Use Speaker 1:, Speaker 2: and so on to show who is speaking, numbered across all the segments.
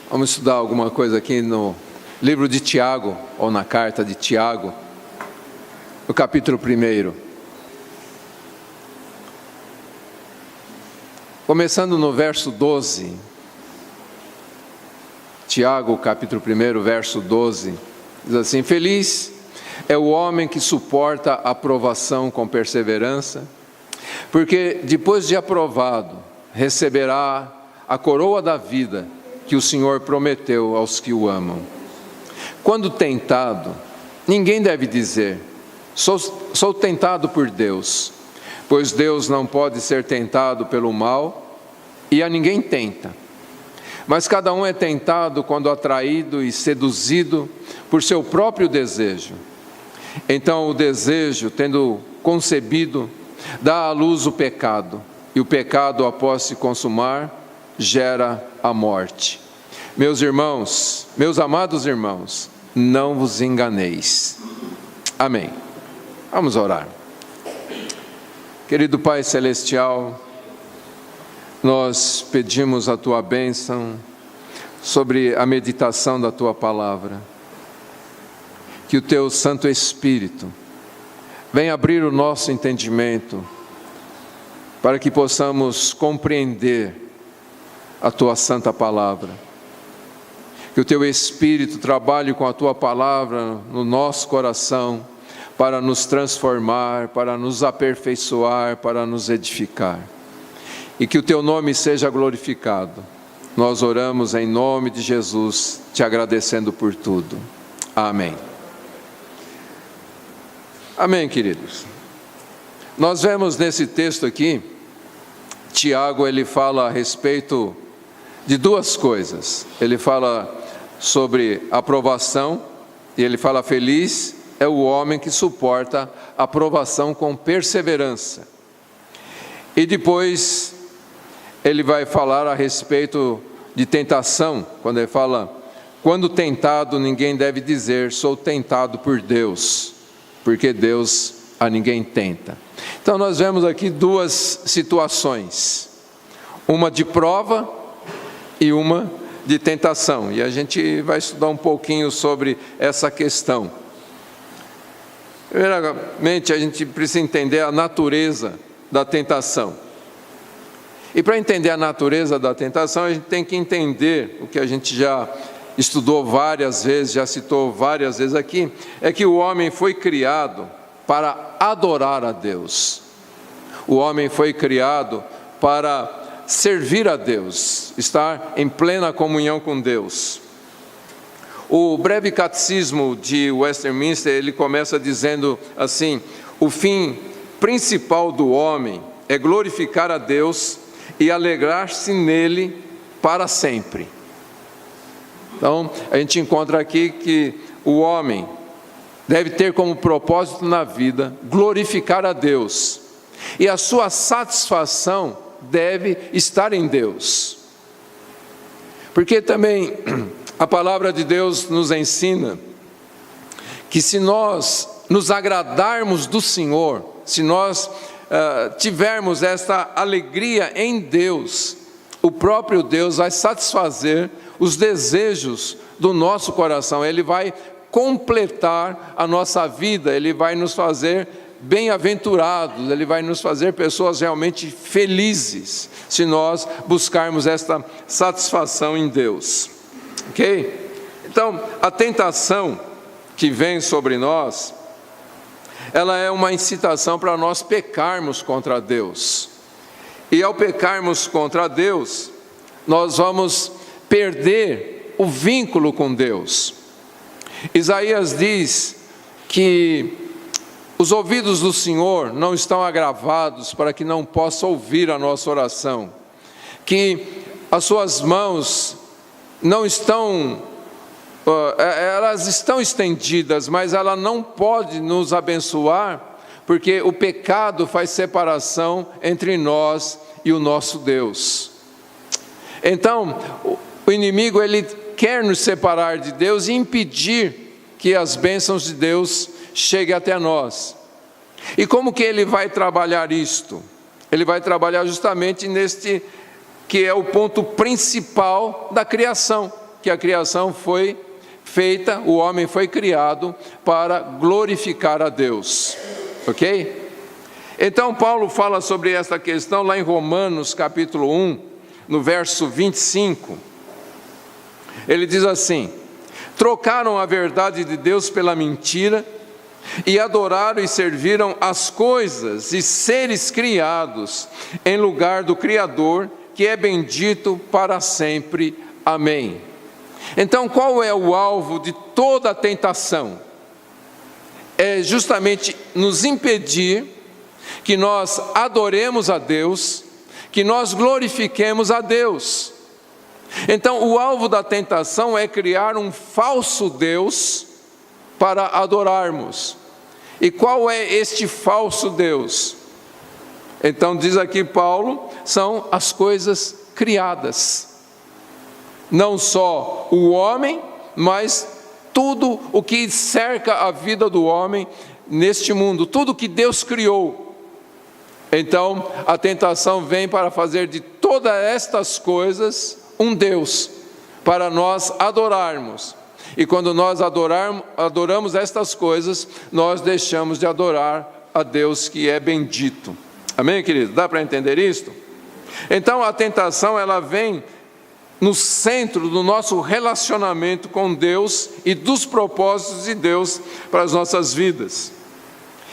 Speaker 1: Vamos estudar alguma coisa aqui no livro de Tiago, ou na carta de Tiago, no capítulo 1. Começando no verso 12. Tiago, capítulo 1, verso 12. Diz assim: Feliz é o homem que suporta a provação com perseverança, porque depois de aprovado, receberá a coroa da vida que o Senhor prometeu aos que o amam. Quando tentado, ninguém deve dizer: sou tentado por Deus, pois Deus não pode ser tentado pelo mal, e a ninguém tenta. Mas cada um é tentado quando atraído e seduzido por seu próprio desejo. Então o desejo, tendo concebido, dá à luz o pecado, e o pecado, após se consumar, gera a morte. Meus irmãos, meus amados irmãos, não vos enganeis. Amém. Vamos orar. Querido Pai Celestial, nós pedimos a Tua bênção sobre a meditação da Tua palavra. Que o Teu Santo Espírito venha abrir o nosso entendimento, para que possamos compreender a Tua Santa Palavra. Que o Teu Espírito trabalhe com a Tua Palavra no nosso coração, para nos transformar, para nos aperfeiçoar, para nos edificar. E que o Teu nome seja glorificado. Nós oramos em nome de Jesus, te agradecendo por tudo. Amém. Amém, queridos. Nós vemos nesse texto aqui, Tiago, ele fala a respeito de duas coisas. Ele fala sobre aprovação, e ele fala: feliz é o homem que suporta a provação com perseverança. E depois ele vai falar a respeito de tentação, quando ele fala: quando tentado, ninguém deve dizer, sou tentado por Deus, porque Deus a ninguém tenta. Então nós vemos aqui duas situações, uma de prova e uma de tentação, e a gente vai estudar um pouquinho sobre essa questão. Primeiramente, a gente precisa entender a natureza da tentação. E para entender a natureza da tentação, a gente tem que entender o que a gente já estudou várias vezes, já citou várias vezes aqui, é que o homem foi criado para adorar a Deus. O homem foi criado para servir a Deus, estar em plena comunhão com Deus. O breve catecismo de Westminster, ele começa dizendo assim: o fim principal do homem é glorificar a Deus e alegrar-se nele para sempre. Então, a gente encontra aqui que o homem deve ter como propósito na vida glorificar a Deus, e a sua satisfação deve estar em Deus. Porque também a palavra de Deus nos ensina que se nós nos agradarmos do Senhor, se nós tivermos esta alegria em Deus, o próprio Deus vai satisfazer os desejos do nosso coração. Ele vai completar a nossa vida, Ele vai nos fazer bem-aventurados, Ele vai nos fazer pessoas realmente felizes, se nós buscarmos esta satisfação em Deus. Ok? Então, a tentação que vem sobre nós, ela é uma incitação para nós pecarmos contra Deus. E ao pecarmos contra Deus, nós vamos perder o vínculo com Deus. Isaías diz que os ouvidos do Senhor não estão agravados para que não possa ouvir a nossa oração, que as suas mãos não estão, elas estão estendidas, mas ela não pode nos abençoar, porque o pecado faz separação entre nós e o nosso Deus. Então, o inimigo, ele quer nos separar de Deus e impedir que as bênçãos de Deus cheguem até nós. E como que ele vai trabalhar isto? Ele vai trabalhar justamente neste que é o ponto principal da criação. que a criação foi feita, o homem foi criado para glorificar a Deus, ok? Então Paulo fala sobre essa questão lá em Romanos capítulo 1, no verso 25, ele diz assim: trocaram a verdade de Deus pela mentira, e adoraram e serviram as coisas e seres criados em lugar do Criador, que é bendito para sempre. Amém. Então, qual é o alvo de toda a tentação? É justamente nos impedir que nós adoremos a Deus, que nós glorifiquemos a Deus. Então, o alvo da tentação é criar um falso Deus para adorarmos. E qual é este falso Deus? Então, diz aqui Paulo, são as coisas criadas. Não só o homem, mas tudo o que cerca a vida do homem neste mundo, tudo que Deus criou. Então, a tentação vem para fazer de todas estas coisas um Deus, para nós adorarmos. E quando nós adoramos estas coisas, nós deixamos de adorar a Deus que é bendito. Amém, querido? Dá para entender isto? Então, a tentação, ela vem no centro do nosso relacionamento com Deus e dos propósitos de Deus para as nossas vidas.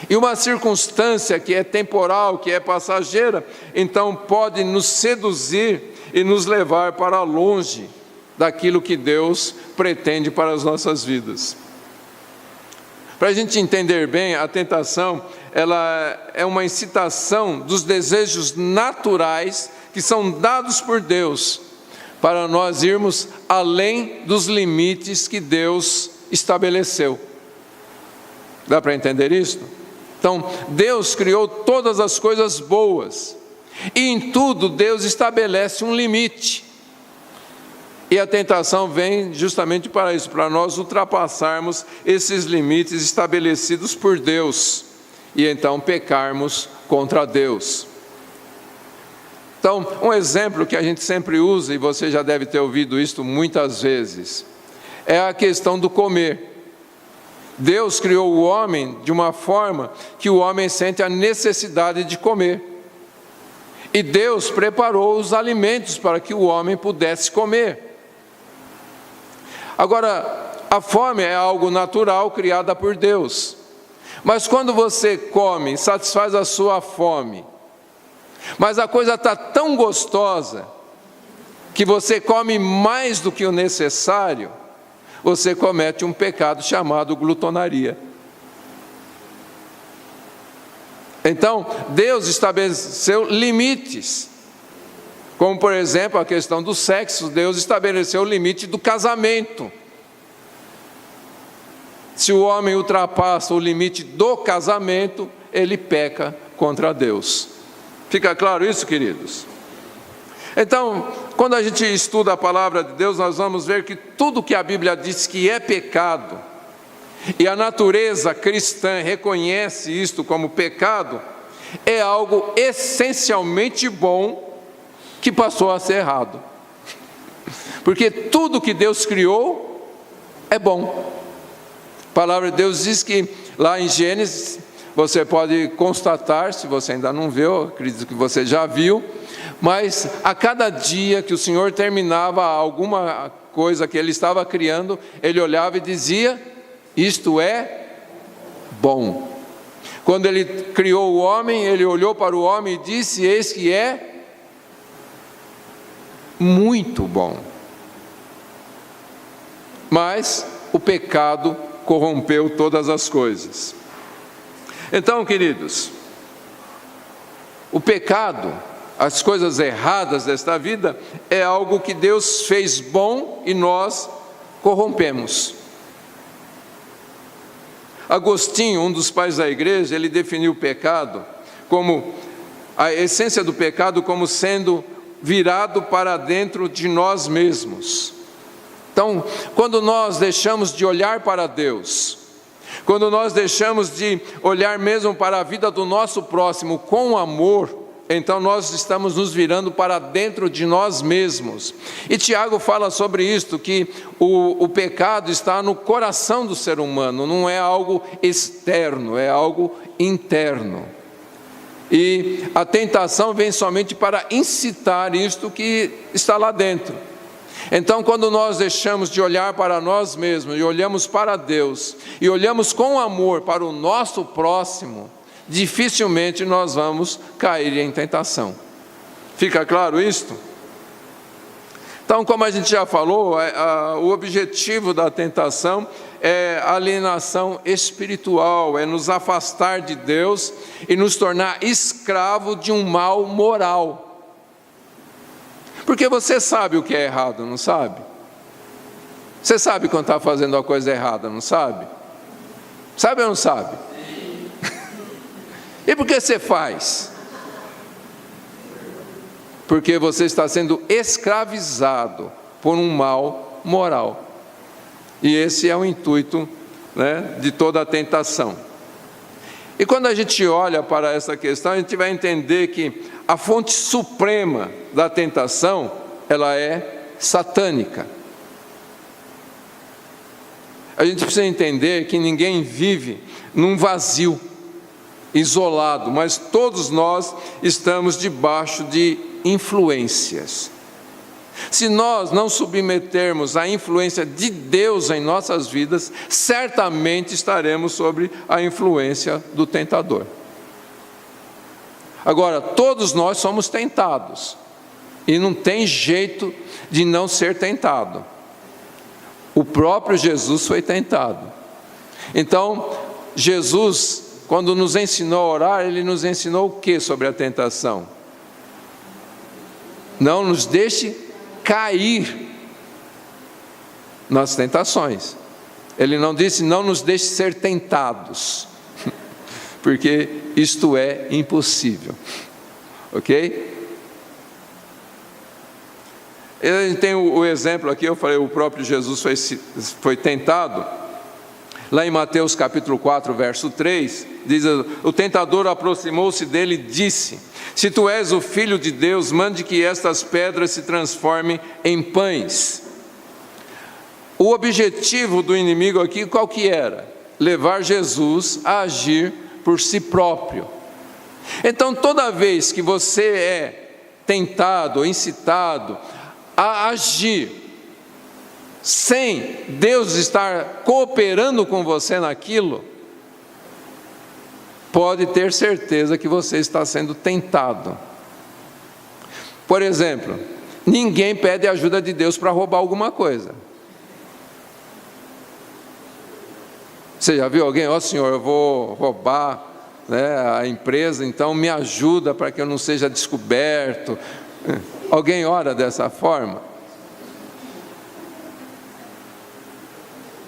Speaker 1: E uma circunstância que é temporal, que é passageira, então pode nos seduzir e nos levar para longe daquilo que Deus pretende para as nossas vidas. Para a gente entender bem, a tentação, ela é uma incitação dos desejos naturais que são dados por Deus, para nós irmos além dos limites que Deus estabeleceu. Dá para entender isso? Então, Deus criou todas as coisas boas, e em tudo Deus estabelece um limite. E a tentação vem justamente para isso, para nós ultrapassarmos esses limites estabelecidos por Deus, e então pecarmos contra Deus. Então, um exemplo que a gente sempre usa, e você já deve ter ouvido isso muitas vezes, é a questão do comer. Deus criou o homem de uma forma que o homem sente a necessidade de comer. E Deus preparou os alimentos para que o homem pudesse comer. Agora, a fome é algo natural criada por Deus. Mas quando você come, satisfaz a sua fome, mas a coisa está tão gostosa que você come mais do que o necessário, você comete um pecado chamado glutonaria. Então, Deus estabeleceu limites, como por exemplo a questão do sexo. Deus estabeleceu o limite do casamento. Se o homem ultrapassa o limite do casamento, ele peca contra Deus. Fica claro isso, queridos? Então, quando a gente estuda a palavra de Deus, nós vamos ver que tudo que a Bíblia diz que é pecado, e a natureza cristã reconhece isto como pecado, é algo essencialmente bom que passou a ser errado. Porque tudo que Deus criou é bom. A palavra de Deus diz que lá em Gênesis, você pode constatar, se você ainda não viu, acredito que você já viu, mas a cada dia que o Senhor terminava alguma coisa que Ele estava criando, Ele olhava e dizia: isto é bom. Quando Ele criou o homem, Ele olhou para o homem e disse: eis que é muito bom. Mas o pecado corrompeu todas as coisas. Então, queridos, o pecado, as coisas erradas desta vida, é algo que Deus fez bom e nós corrompemos. Agostinho, um dos pais da igreja, ele definiu o pecado como a essência do pecado como sendo virado para dentro de nós mesmos. Então, quando nós deixamos de olhar para Deus, quando nós deixamos de olhar mesmo para a vida do nosso próximo com amor, então nós estamos nos virando para dentro de nós mesmos. E Tiago fala sobre isto, que o pecado está no coração do ser humano, não é algo externo, é algo interno. E a tentação vem somente para incitar isto que está lá dentro. Então, quando nós deixamos de olhar para nós mesmos e olhamos para Deus, e olhamos com amor para o nosso próximo, dificilmente nós vamos cair em tentação. Fica claro isto? Então, como a gente já falou, o objetivo da tentação é a alienação espiritual, é nos afastar de Deus e nos tornar escravo de um mal moral. Porque você sabe o que é errado, não sabe? Você sabe quando está fazendo a coisa errada, não sabe? Sabe ou não sabe? E por que você faz? Porque você está sendo escravizado por um mal moral. E esse é o intuito, né, de toda a tentação. E quando a gente olha para essa questão, a gente vai entender que a fonte suprema da tentação, ela é satânica. A gente precisa entender que ninguém vive num vazio, isolado, mas todos nós estamos debaixo de influências. Se nós não submetermos a influência de Deus em nossas vidas, certamente estaremos sob a influência do tentador. Agora, todos nós somos tentados, e não tem jeito de não ser tentado. O próprio Jesus foi tentado. Então, Jesus, quando nos ensinou a orar, Ele nos ensinou o que sobre a tentação? Não nos deixe cair nas tentações. Ele não disse, não nos deixe ser tentados, porque isto é impossível, ok? A gente tem o exemplo aqui, eu falei, o próprio Jesus foi tentado. Lá em Mateus capítulo 4, verso 3, diz, o tentador aproximou-se dele e disse, se tu és o Filho de Deus, mande que estas pedras se transformem em pães. O objetivo do inimigo aqui, qual que era? Levar Jesus a agir por si próprio. Então, toda vez que você é tentado ou incitado a agir sem Deus estar cooperando com você naquilo, pode ter certeza que você está sendo tentado. Por exemplo, ninguém pede ajuda de Deus para roubar alguma coisa. Você já viu alguém? Ó, Senhor, eu vou roubar, né, a empresa, então me ajuda para que eu não seja descoberto. Alguém ora dessa forma?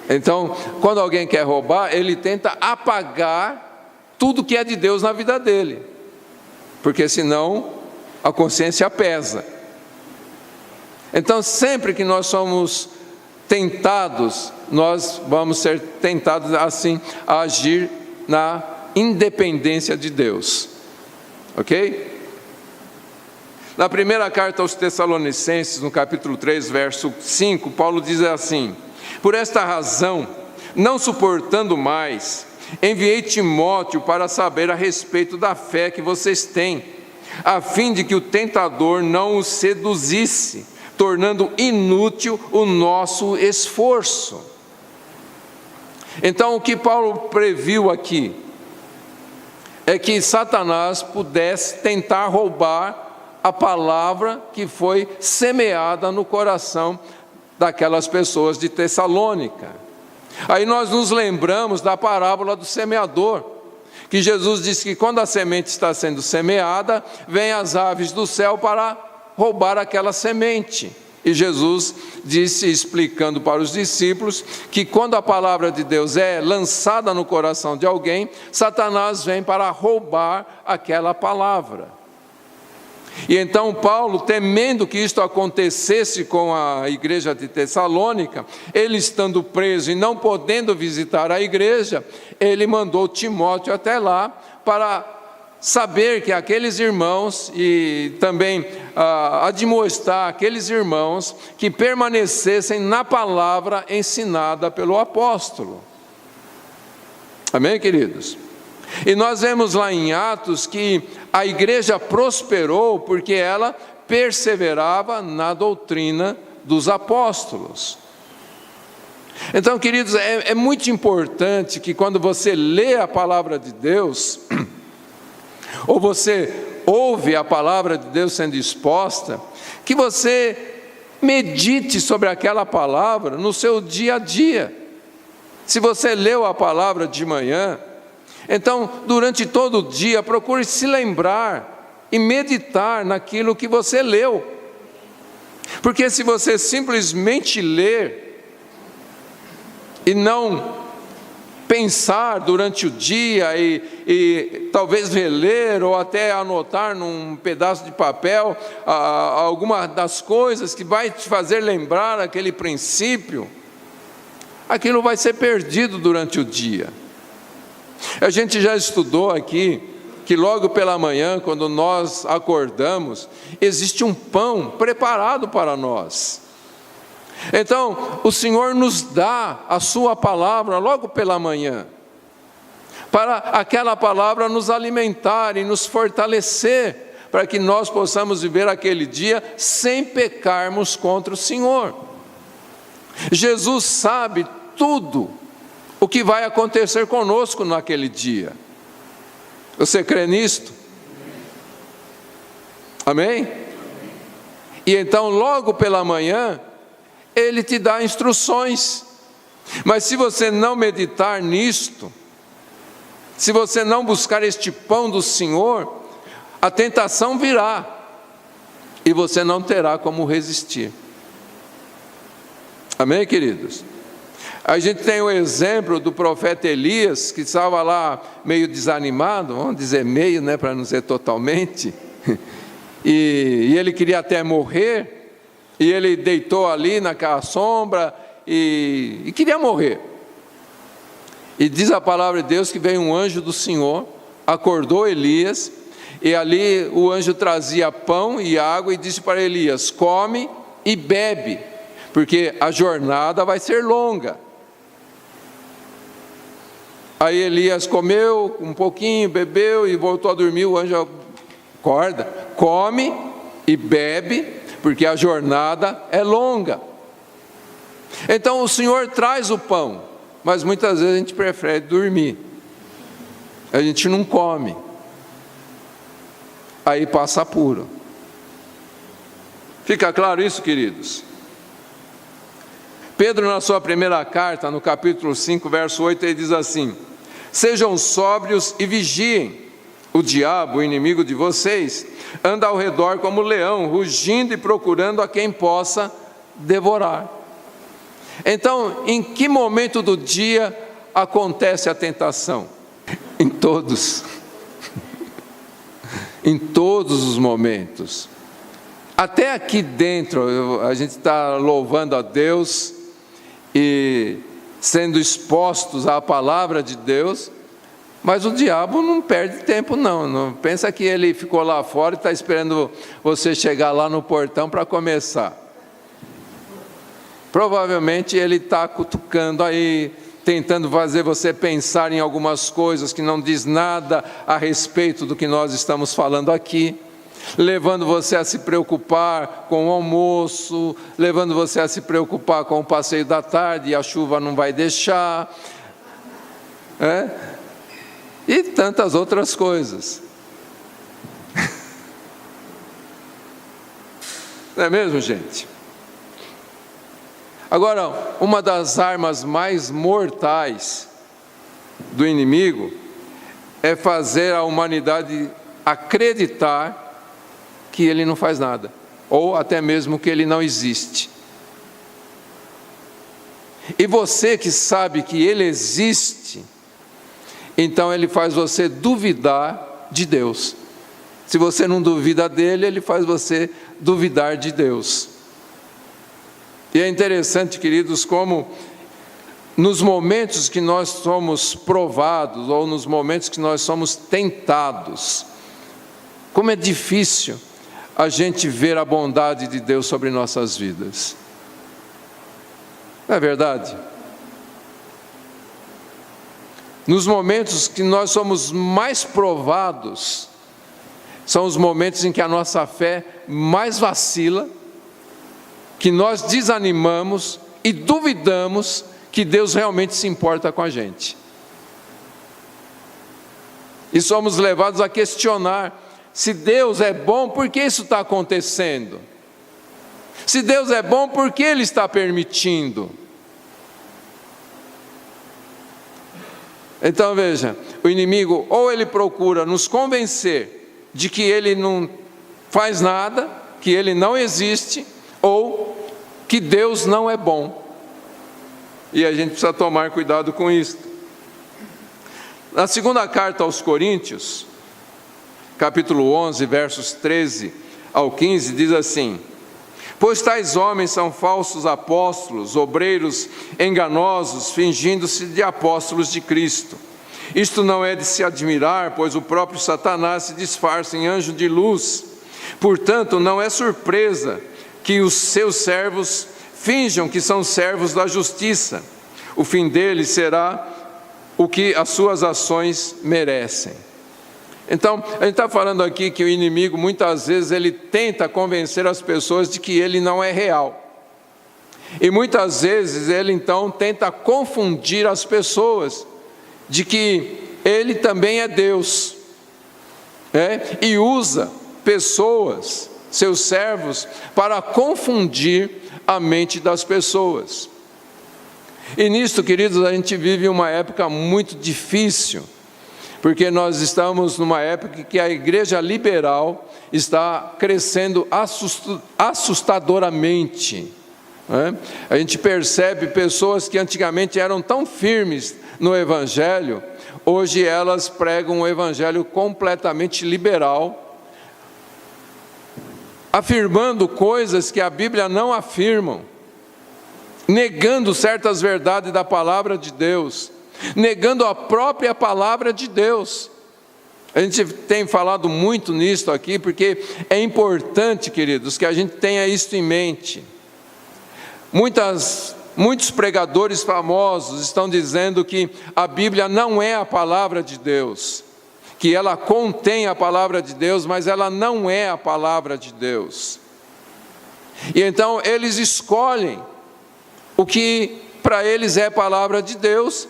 Speaker 1: Então, quando alguém quer roubar, ele tenta apagar tudo que é de Deus na vida dele, porque senão a consciência pesa. Então, sempre que nós somos tentados, nós vamos ser tentados assim a agir na independência de Deus, ok? Na primeira carta aos Tessalonicenses, no capítulo 3, verso 5, Paulo diz assim, por esta razão, não suportando mais, enviei Timóteo para saber a respeito da fé que vocês têm, a fim de que o tentador não os seduzisse, tornando inútil o nosso esforço. Então, o que Paulo previu aqui é que Satanás pudesse tentar roubar a palavra que foi semeada no coração daquelas pessoas de Tessalônica. Aí nós nos lembramos da parábola do semeador, que Jesus disse que quando a semente está sendo semeada, vêm as aves do céu para roubar aquela semente. E Jesus disse, explicando para os discípulos, que quando a palavra de Deus é lançada no coração de alguém, Satanás vem para roubar aquela palavra. E então Paulo, temendo que isto acontecesse com a igreja de Tessalônica, ele estando preso e não podendo visitar a igreja, ele mandou Timóteo até lá para saber que aqueles irmãos e também admoestar aqueles irmãos que permanecessem na palavra ensinada pelo apóstolo. Amém, queridos? E nós vemos lá em Atos que a igreja prosperou porque ela perseverava na doutrina dos apóstolos. Então, queridos, é muito importante que quando você lê a palavra de Deus, ou você ouve a palavra de Deus sendo exposta, que você medite sobre aquela palavra no seu dia a dia. Se você leu a palavra de manhã, então durante todo o dia procure se lembrar e meditar naquilo que você leu. Porque se você simplesmente ler e não pensar durante o dia e talvez reler ou até anotar num pedaço de papel alguma das coisas que vai te fazer lembrar aquele princípio, aquilo vai ser perdido durante o dia. A gente já estudou aqui que logo pela manhã, quando nós acordamos, existe um pão preparado para nós. Então, o Senhor nos dá a sua palavra logo pela manhã, para aquela palavra nos alimentar e nos fortalecer, para que nós possamos viver aquele dia sem pecarmos contra o Senhor. Jesus sabe tudo o que vai acontecer conosco naquele dia. Você crê nisto? Amém? E então, logo pela manhã, Ele te dá instruções. Mas se você não meditar nisto, se você não buscar este pão do Senhor, a tentação virá e você não terá como resistir. Amém, queridos? A gente tem o exemplo do profeta Elias, que estava lá meio desanimado, vamos dizer meio, né, para não dizer totalmente, e ele queria até morrer. E ele deitou ali naquela sombra e queria morrer. E diz a palavra de Deus que veio um anjo do Senhor, acordou Elias, e ali o anjo trazia pão e água e disse para Elias: come e bebe, porque a jornada vai ser longa. Aí Elias comeu um pouquinho, bebeu e voltou a dormir. O anjo acorda, come e bebe, porque a jornada é longa. Então o Senhor traz o pão, mas muitas vezes a gente prefere dormir, a gente não come, aí passa apuro. Fica claro isso, queridos? Pedro, na sua primeira carta, no capítulo 5, verso 8, ele diz assim: sejam sóbrios e vigiem. O diabo, o inimigo de vocês, anda ao redor como leão, rugindo e procurando a quem possa devorar. Então, em que momento do dia acontece a tentação? Em todos. Em todos os momentos. Até aqui dentro, a gente está louvando a Deus e sendo expostos à palavra de Deus, mas o diabo não perde tempo não pensa que ele ficou lá fora e está esperando você chegar lá no portão para começar. Provavelmente ele está cutucando aí, tentando fazer você pensar em algumas coisas que não diz nada a respeito do que nós estamos falando aqui, levando você a se preocupar com o almoço, levando você a se preocupar com o passeio da tarde, e a chuva não vai deixar, e tantas outras coisas. Não é mesmo, gente? Agora, uma das armas mais mortais do inimigo é fazer a humanidade acreditar que ele não faz nada, ou até mesmo que ele não existe. E você que sabe que ele existe, então ele faz você duvidar de Deus. Se você não duvida dele, ele faz você duvidar de Deus. E é interessante, queridos, como nos momentos que nós somos provados, ou nos momentos que nós somos tentados, como é difícil a gente ver a bondade de Deus sobre nossas vidas. Não é verdade? Nos momentos que nós somos mais provados, são os momentos em que a nossa fé mais vacila, que nós desanimamos e duvidamos que Deus realmente se importa com a gente. E somos levados a questionar: se Deus é bom, por que isso está acontecendo? Se Deus é bom, por que Ele está permitindo? Então veja, o inimigo ou ele procura nos convencer de que Ele não faz nada, que Ele não existe, ou que Deus não é bom. E a gente precisa tomar cuidado com isso. Na segunda carta aos Coríntios, capítulo 11, versos 13 ao 15, diz assim: pois tais homens são falsos apóstolos, obreiros enganosos, fingindo-se de apóstolos de Cristo. Isto não é de se admirar, pois o próprio Satanás se disfarça em anjo de luz. Portanto, não é surpresa que os seus servos finjam que são servos da justiça. O fim deles será o que as suas ações merecem. Então, a gente está falando aqui que o inimigo, muitas vezes, ele tenta convencer as pessoas de que ele não é real. E muitas vezes ele, então, tenta confundir as pessoas de que ele também é Deus. E usa pessoas, seus servos, para confundir a mente das pessoas. E nisto, queridos, a gente vive uma época muito difícil, porque nós estamos numa época que a igreja liberal está crescendo assustadoramente. A gente percebe pessoas que antigamente eram tão firmes no evangelho, hoje elas pregam um evangelho completamente liberal, afirmando coisas que a Bíblia não afirmam, negando certas verdades da palavra de Deus, negando a própria palavra de Deus. A gente tem falado muito nisso aqui, porque é importante, queridos, que a gente tenha isso em mente. Muitos pregadores famosos estão dizendo que a Bíblia não é a palavra de Deus, que ela contém a palavra de Deus, mas ela não é a palavra de Deus. E então eles escolhem o que para eles é palavra de Deus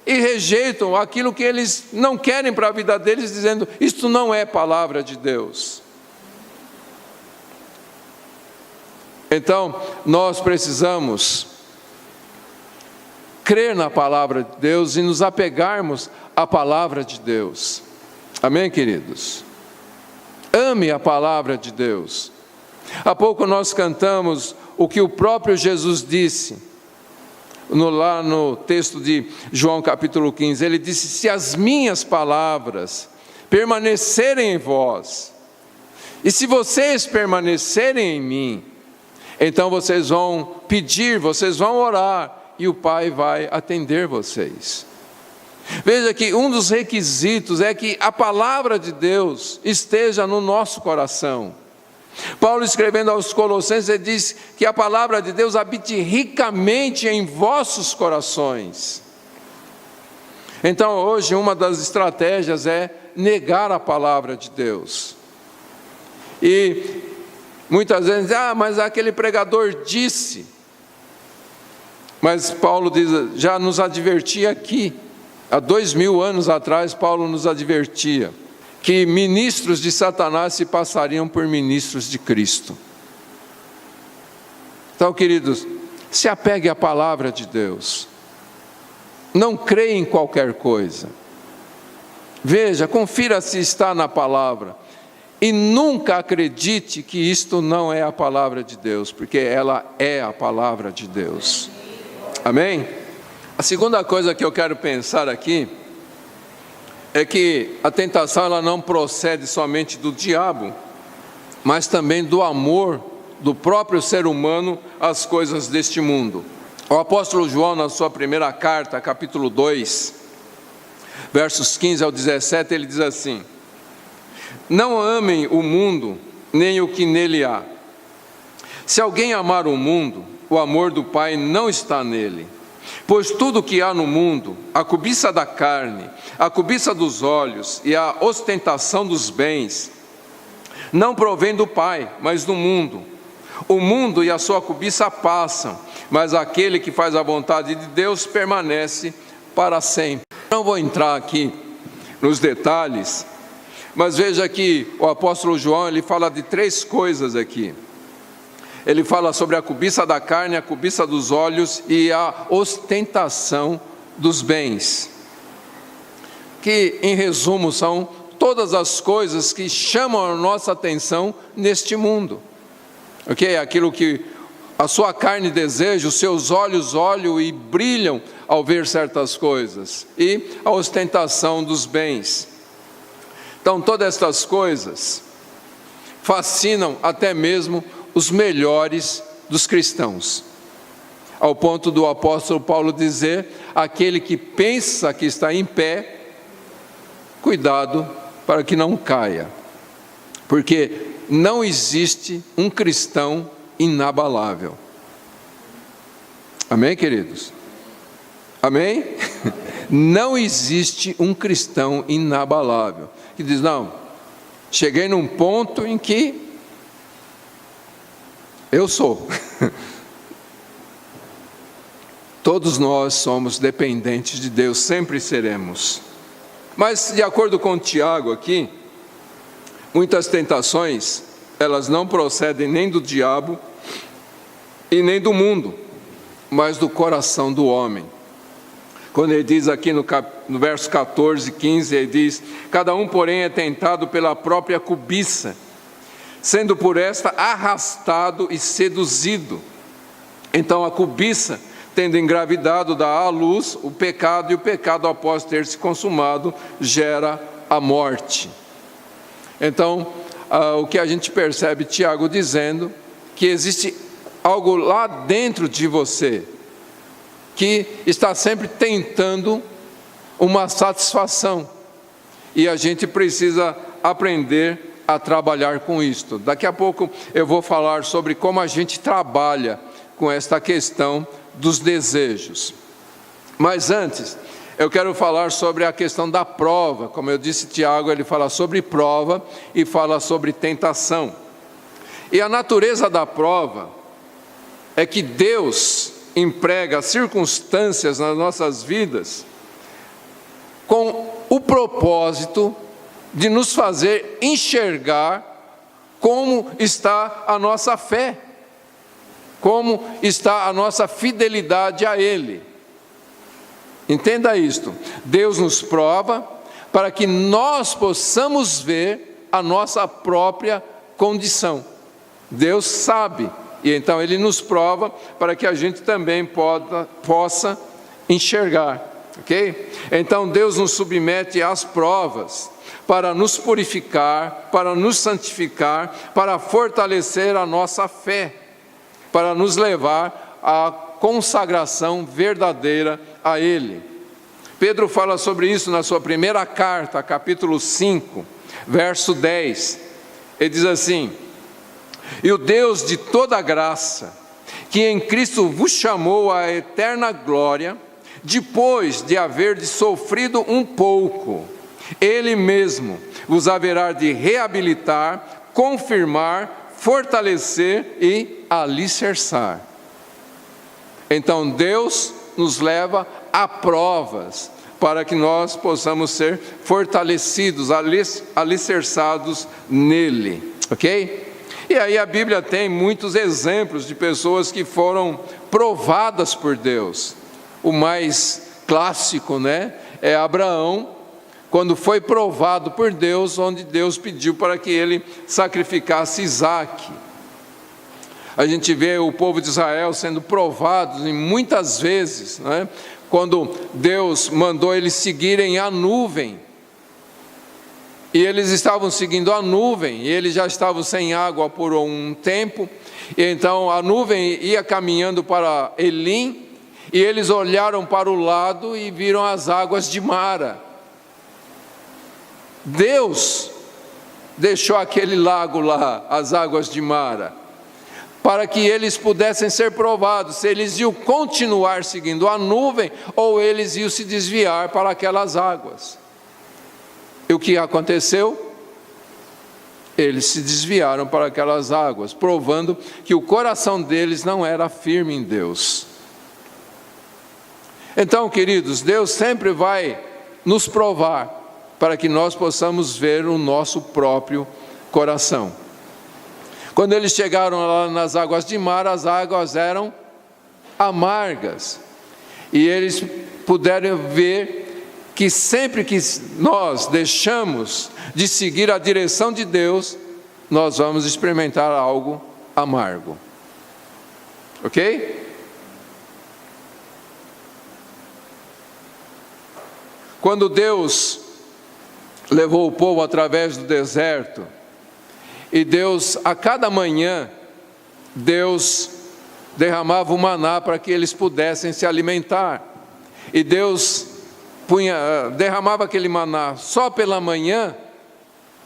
Speaker 1: e rejeitam aquilo que eles não querem para a vida deles, dizendo: isto não é palavra de Deus. Então, nós precisamos crer na palavra de Deus e nos apegarmos à palavra de Deus. Amém, queridos? Ame a palavra de Deus. Há pouco nós cantamos o que o próprio Jesus disse, lá no texto de João capítulo 15, ele disse: se as minhas palavras permanecerem em vós, e se vocês permanecerem em mim, então vocês vão pedir, vocês vão orar, e o Pai vai atender vocês. Veja que um dos requisitos é que a palavra de Deus esteja no nosso coração. Paulo, escrevendo aos Colossenses, ele diz que a palavra de Deus habite ricamente em vossos corações. Então, hoje, uma das estratégias é negar a palavra de Deus. E muitas vezes, mas aquele pregador disse. Mas Paulo diz, já nos advertia aqui, há 2000 anos atrás, Paulo nos advertia que ministros de Satanás se passariam por ministros de Cristo. Então, queridos, se apegue à palavra de Deus. Não creia em qualquer coisa. Veja, confira se está na palavra. E nunca acredite que isto não é a palavra de Deus, porque ela é a palavra de Deus. Amém? A segunda coisa que eu quero pensar aqui é que a tentação ela não procede somente do diabo, mas também do amor do próprio ser humano às coisas deste mundo. O apóstolo João, na sua primeira carta, capítulo 2, versos 15 ao 17, ele diz assim: não amem o mundo, nem o que nele há. Se alguém amar o mundo, o amor do Pai não está nele. Pois tudo o que há no mundo, a cobiça da carne, a cobiça dos olhos e a ostentação dos bens, não provém do Pai, mas do mundo. O mundo e a sua cobiça passam, mas aquele que faz a vontade de Deus permanece para sempre. Não vou entrar aqui nos detalhes, mas veja que o apóstolo João, ele fala de 3 coisas aqui. Ele fala sobre a cobiça da carne, a cobiça dos olhos e a ostentação dos bens. Que, em resumo, são todas as coisas que chamam a nossa atenção neste mundo. Ok? Aquilo que a sua carne deseja, os seus olhos olham e brilham ao ver certas coisas. E a ostentação dos bens. Então, todas estas coisas fascinam até mesmo os melhores dos cristãos, ao ponto do apóstolo Paulo dizer: aquele que pensa que está em pé, cuidado para que não caia, porque não existe um cristão inabalável. Amém, queridos? Amém? Não existe um cristão inabalável, que diz: não, cheguei num ponto em que eu sou. Todos nós somos dependentes de Deus, sempre seremos. Mas, de acordo com Tiago aqui, muitas tentações, elas não procedem nem do diabo e nem do mundo, mas do coração do homem. Quando ele diz aqui no verso 14 e 15, ele diz: cada um, porém, é tentado pela própria cobiça, sendo por esta arrastado e seduzido. Então a cobiça, tendo engravidado, dá à luz o pecado, e o pecado, após ter se consumado, gera a morte. Então, o que a gente percebe Tiago dizendo, que existe algo lá dentro de você, que está sempre tentando uma satisfação, e a gente precisa aprender a trabalhar com isto. Daqui a pouco eu vou falar sobre como a gente trabalha com esta questão dos desejos. Mas antes, eu quero falar sobre a questão da prova. Como eu disse, Tiago, ele fala sobre prova e fala sobre tentação. E a natureza da prova é que Deus emprega circunstâncias nas nossas vidas com o propósito de nos fazer enxergar como está a nossa fé, como está a nossa fidelidade a Ele. Entenda isto: Deus nos prova para que nós possamos ver a nossa própria condição. Deus sabe, e então Ele nos prova para que a gente também possa enxergar. Ok? Então Deus nos submete às provas para nos purificar, para nos santificar, para fortalecer a nossa fé, para nos levar à consagração verdadeira a Ele. Pedro fala sobre isso na sua primeira carta, capítulo 5, verso 10. Ele diz assim: e o Deus de toda graça, que em Cristo vos chamou à eterna glória, depois de haver sofrido um pouco, Ele mesmo vos haverá de reabilitar, confirmar, fortalecer e alicerçar. Então Deus nos leva a provas para que nós possamos ser fortalecidos, alicerçados nele, ok? E aí a Bíblia tem muitos exemplos de pessoas que foram provadas por Deus. O mais clássico, né, é Abraão, quando foi provado por Deus, onde Deus pediu para que ele sacrificasse Isaque. A gente vê o povo de Israel sendo provado em muitas vezes, né, quando Deus mandou eles seguirem a nuvem, e eles estavam seguindo a nuvem, e eles já estavam sem água por um tempo, e então a nuvem ia caminhando para Elim, E eles olharam para o lado e viram as águas de Mara. Deus deixou aquele lago lá, as águas de Mara, para que eles pudessem ser provados, se eles iam continuar seguindo a nuvem, ou eles iam se desviar para aquelas águas. E o que aconteceu? Eles se desviaram para aquelas águas, provando que o coração deles não era firme em Deus. Então, queridos, Deus sempre vai nos provar, para que nós possamos ver o nosso próprio coração. Quando eles chegaram lá nas águas de Mara, as águas eram amargas. E eles puderam ver que sempre que nós deixamos de seguir a direção de Deus, nós vamos experimentar algo amargo. Ok? Quando Deus levou o povo através do deserto, e Deus, a cada manhã, Deus derramava o maná para que eles pudessem se alimentar. E Deus derramava aquele maná só pela manhã,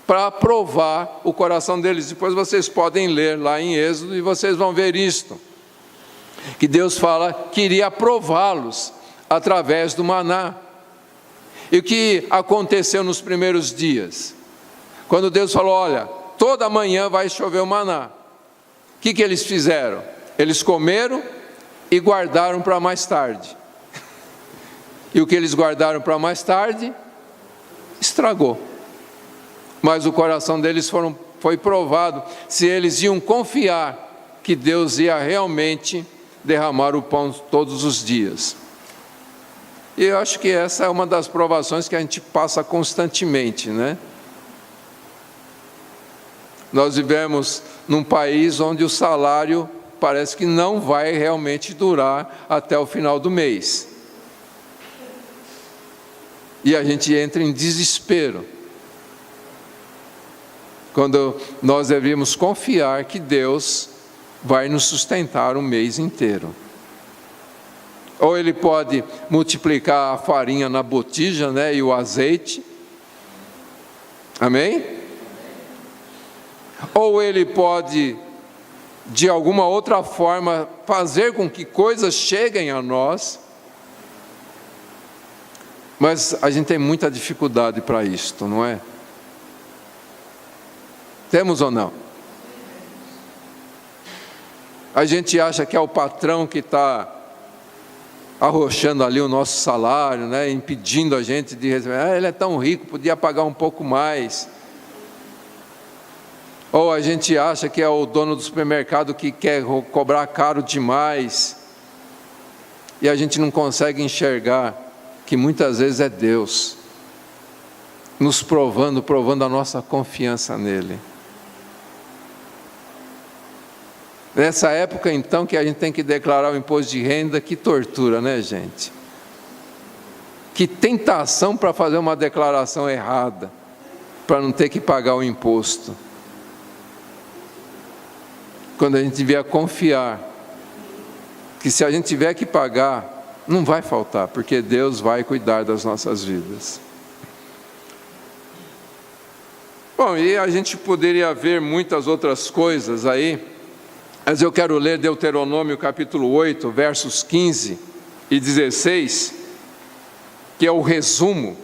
Speaker 1: para provar o coração deles. Depois vocês podem ler lá em Êxodo e vocês vão ver isto, que Deus fala que iria prová-los através do maná. E o que aconteceu nos primeiros dias? Quando Deus falou, olha, toda manhã vai chover o maná. O que eles fizeram? Eles comeram e guardaram para mais tarde. E o que eles guardaram para mais tarde, estragou. Mas o coração deles foi provado, se eles iam confiar que Deus ia realmente derramar o pão todos os dias. E eu acho que essa é uma das provações que a gente passa constantemente, né? Nós vivemos num país onde o salário parece que não vai realmente durar até o final do mês. E a gente entra em desespero, quando nós deveríamos confiar que Deus vai nos sustentar o mês inteiro. Ou Ele pode multiplicar a farinha na botija, né, e o azeite. Amém? Ou Ele pode, de alguma outra forma, fazer com que coisas cheguem a nós. Mas a gente tem muita dificuldade para isto, não é? Temos ou não? A gente acha que é o patrão que está arrochando ali o nosso salário, né, impedindo a gente de receber. Ele é tão rico, podia pagar um pouco mais. Ou a gente acha que é o dono do supermercado que quer cobrar caro demais. E a gente não consegue enxergar que muitas vezes é Deus nos provando a nossa confiança nele. Nessa época, então, que a gente tem que declarar o imposto de renda, que tortura, né, gente? Que tentação para fazer uma declaração errada, para não ter que pagar o imposto. Quando a gente devia confiar que se a gente tiver que pagar, não vai faltar, porque Deus vai cuidar das nossas vidas. Bom, e a gente poderia ver muitas outras coisas aí, mas eu quero ler Deuteronômio capítulo 8, versos 15 e 16, que é o resumo,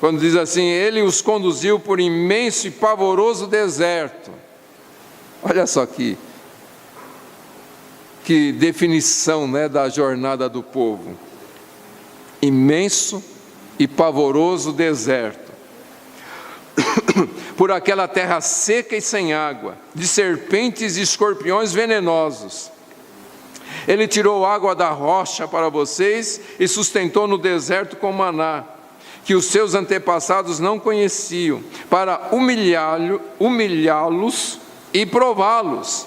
Speaker 1: quando diz assim: Ele os conduziu por imenso e pavoroso deserto. Olha só que definição, né, da jornada do povo. Imenso e pavoroso deserto, por aquela terra seca e sem água, de serpentes e escorpiões venenosos. Ele tirou água da rocha para vocês e sustentou no deserto com maná, que os seus antepassados não conheciam, para humilhá-los e prová-los,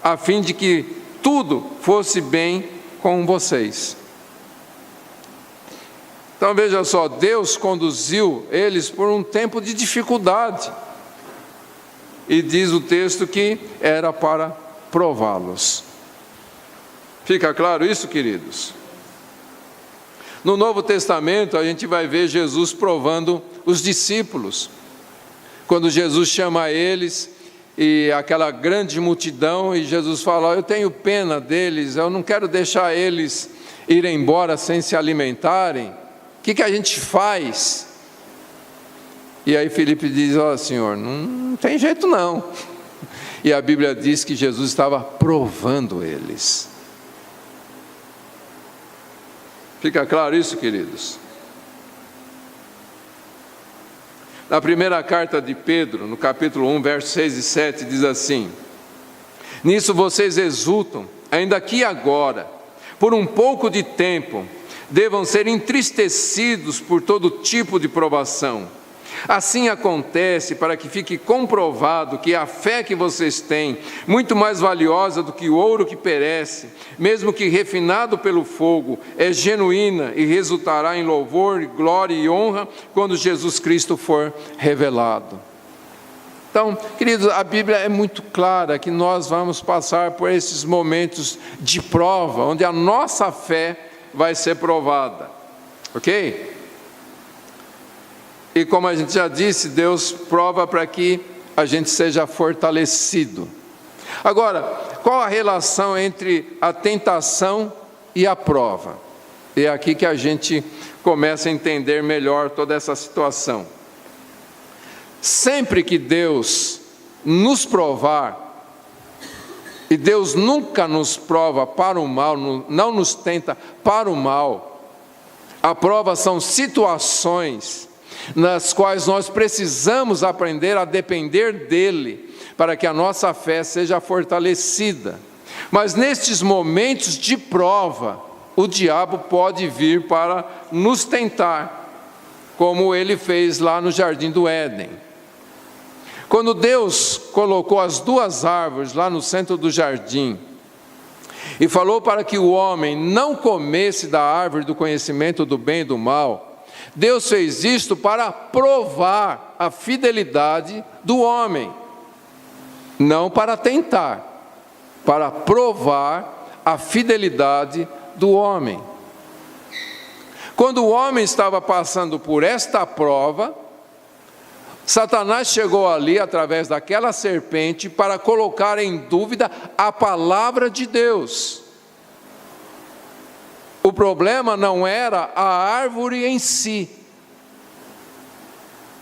Speaker 1: a fim de que tudo fosse bem com vocês. Então veja só, Deus conduziu eles por um tempo de dificuldade, e diz o texto que era para prová-los. Fica claro isso, queridos? No Novo Testamento, a gente vai ver Jesus provando os discípulos. Quando Jesus chama eles, e aquela grande multidão, e Jesus fala: eu tenho pena deles, eu não quero deixar eles irem embora sem se alimentarem. O que a gente faz? E aí Filipe diz: ó, Senhor, não tem jeito não. E a Bíblia diz que Jesus estava provando eles. Fica claro isso, queridos? Na primeira carta de Pedro, no capítulo 1, versos 6 e 7, diz assim: nisso vocês exultam, ainda que agora, por um pouco de tempo, devam ser entristecidos por todo tipo de provação. Assim acontece para que fique comprovado que a fé que vocês têm, muito mais valiosa do que o ouro que perece, mesmo que refinado pelo fogo, é genuína e resultará em louvor, glória e honra quando Jesus Cristo for revelado. Então, queridos, a Bíblia é muito clara que nós vamos passar por esses momentos de prova, onde a nossa fé vai ser provada, ok? E como a gente já disse, Deus prova para que a gente seja fortalecido. Agora, qual a relação entre a tentação e a prova? É aqui que a gente começa a entender melhor toda essa situação. Sempre que Deus nos provar, e Deus nunca nos prova para o mal, não nos tenta para o mal, a prova são situações nas quais nós precisamos aprender a depender dEle, para que a nossa fé seja fortalecida. Mas nestes momentos de prova, o diabo pode vir para nos tentar, como ele fez lá no Jardim do Éden. Quando Deus colocou as duas árvores lá no centro do jardim, e falou para que o homem não comesse da árvore do conhecimento do bem e do mal, Deus fez isto para provar a fidelidade do homem, não para tentar, para provar a fidelidade do homem. Quando o homem estava passando por esta prova, Satanás chegou ali através daquela serpente para colocar em dúvida a palavra de Deus. O problema não era a árvore em si,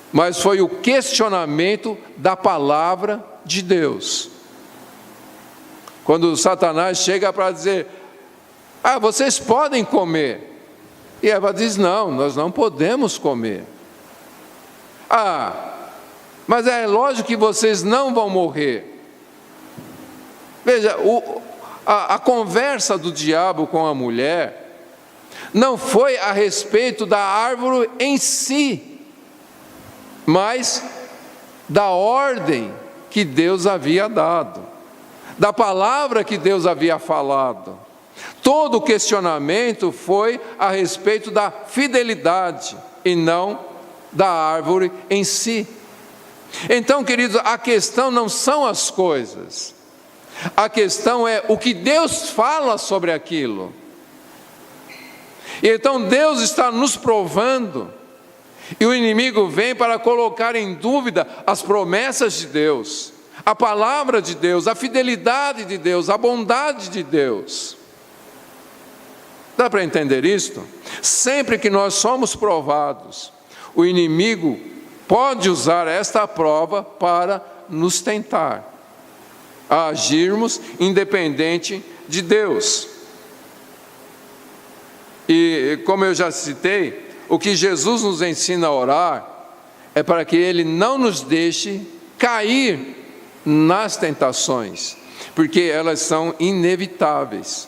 Speaker 1: mas foi o questionamento da palavra de Deus. Quando Satanás chega para dizer: vocês podem comer. E Eva diz: não, nós não podemos comer. Mas é lógico que vocês não vão morrer. Veja, a conversa do diabo com a mulher não foi a respeito da árvore em si, mas da ordem que Deus havia dado, da palavra que Deus havia falado. Todo o questionamento foi a respeito da fidelidade e não da árvore em si. Então, queridos, a questão não são as coisas, a questão é o que Deus fala sobre aquilo. E então Deus está nos provando, e o inimigo vem para colocar em dúvida as promessas de Deus, a palavra de Deus, a fidelidade de Deus, a bondade de Deus. Dá para entender isto? Sempre que nós somos provados, o inimigo pode usar esta prova para nos tentar a agirmos independente de Deus. E como eu já citei, o que Jesus nos ensina a orar é para que Ele não nos deixe cair nas tentações, porque elas são inevitáveis,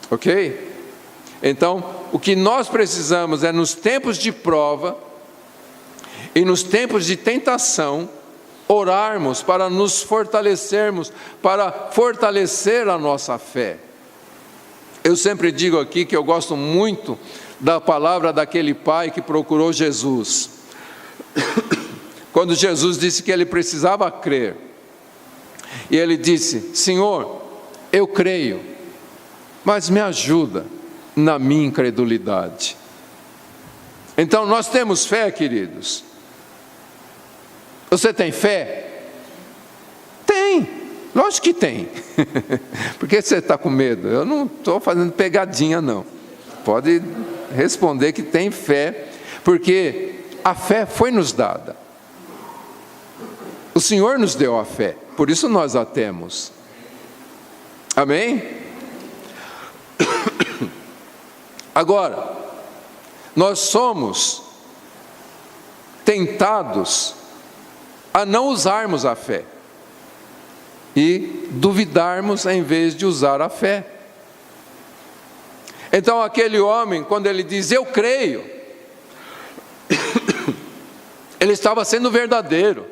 Speaker 1: ok? Então, o que nós precisamos é, nos tempos de prova e nos tempos de tentação, orarmos para nos fortalecermos, para fortalecer a nossa fé. Eu sempre digo aqui que eu gosto muito da palavra daquele pai que procurou Jesus. Quando Jesus disse que ele precisava crer, e ele disse: Senhor, eu creio, mas me ajuda. na minha incredulidade. Então nós temos fé, queridos. Você tem fé? Tem, lógico que tem. Por que você está com medo? Eu não estou fazendo pegadinha, não. Pode responder que tem fé, porque a fé foi nos dada. O Senhor nos deu a fé, por isso nós a temos. Amém? Agora, nós somos tentados a não usarmos a fé e duvidarmos em vez de usar a fé. Então aquele homem, quando ele diz eu creio, ele estava sendo verdadeiro,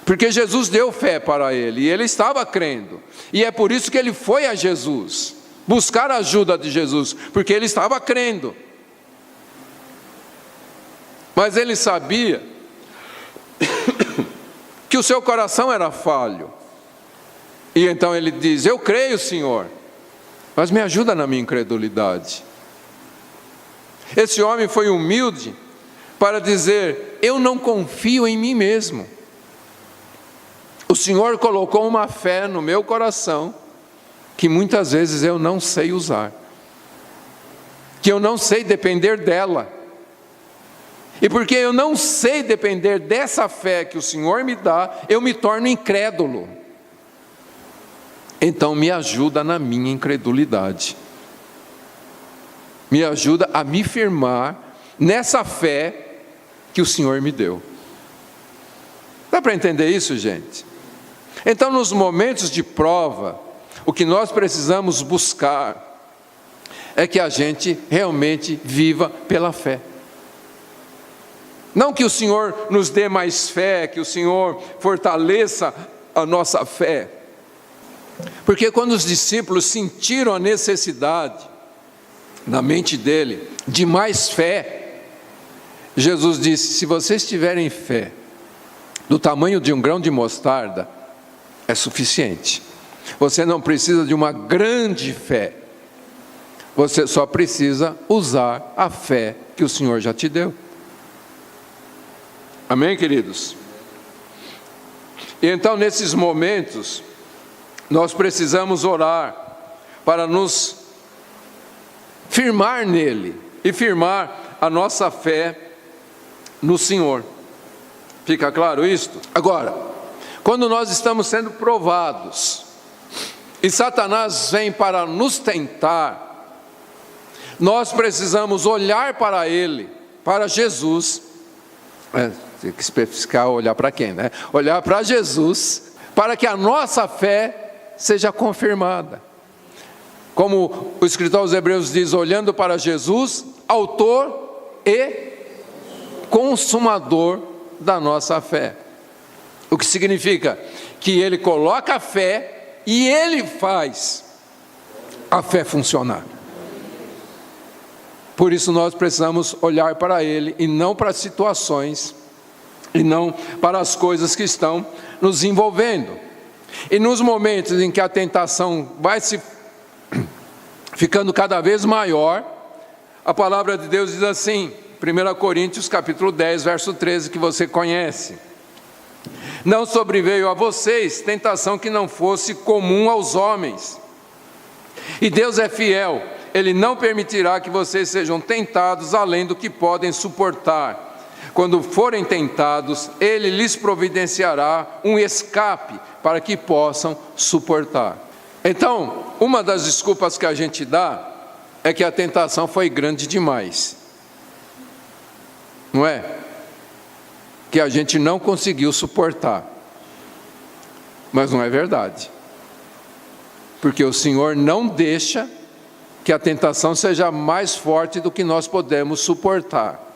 Speaker 1: porque Jesus deu fé para ele, e ele estava crendo, e é por isso que ele foi a Jesus, buscar a ajuda de Jesus, porque ele estava crendo. Mas ele sabia que o seu coração era falho, e então ele diz, eu creio, Senhor, mas me ajuda na minha incredulidade. Esse homem foi humilde para dizer, eu não confio em mim mesmo. O Senhor colocou uma fé no meu coração, que muitas vezes eu não sei usar, que eu não sei depender dela. E porque eu não sei depender dessa fé que o Senhor me dá, eu me torno incrédulo. Então me ajuda na minha incredulidade. Me ajuda a me firmar nessa fé que o Senhor me deu. Dá para entender isso, gente? Então, nos momentos de prova, o que nós precisamos buscar é que a gente realmente viva pela fé. Não que o Senhor nos dê mais fé, que o Senhor fortaleça a nossa fé. Porque quando os discípulos sentiram a necessidade, na mente dele, de mais fé, Jesus disse, se vocês tiverem fé do tamanho de um grão de mostarda, é suficiente. Você não precisa de uma grande fé. Você só precisa usar a fé que o Senhor já te deu. Amém, queridos? E então, nesses momentos, nós precisamos orar para nos firmar nele e firmar a nossa fé no Senhor. Fica claro isto? Agora, quando nós estamos sendo provados e Satanás vem para nos tentar, nós precisamos olhar para ele, para Jesus. Tem que especificar, olhar para quem, né? Olhar para Jesus, para que a nossa fé seja confirmada. Como o escritor aos Hebreus diz, olhando para Jesus, autor e consumador da nossa fé. O que significa que ele coloca a fé e ele faz a fé funcionar. Por isso nós precisamos olhar para ele e não para as situações, e não para as coisas que estão nos envolvendo. E nos momentos em que a tentação vai se ficando cada vez maior, a palavra de Deus diz assim, 1 Coríntios capítulo 10, verso 13, que você conhece. Não sobreveio a vocês tentação que não fosse comum aos homens. E Deus é fiel, Ele não permitirá que vocês sejam tentados além do que podem suportar. Quando forem tentados, Ele lhes providenciará um escape para que possam suportar. Então, uma das desculpas que a gente dá é que a tentação foi grande demais. Não é? Que a gente não conseguiu suportar. Mas não é verdade. Porque o Senhor não deixa que a tentação seja mais forte do que nós podemos suportar.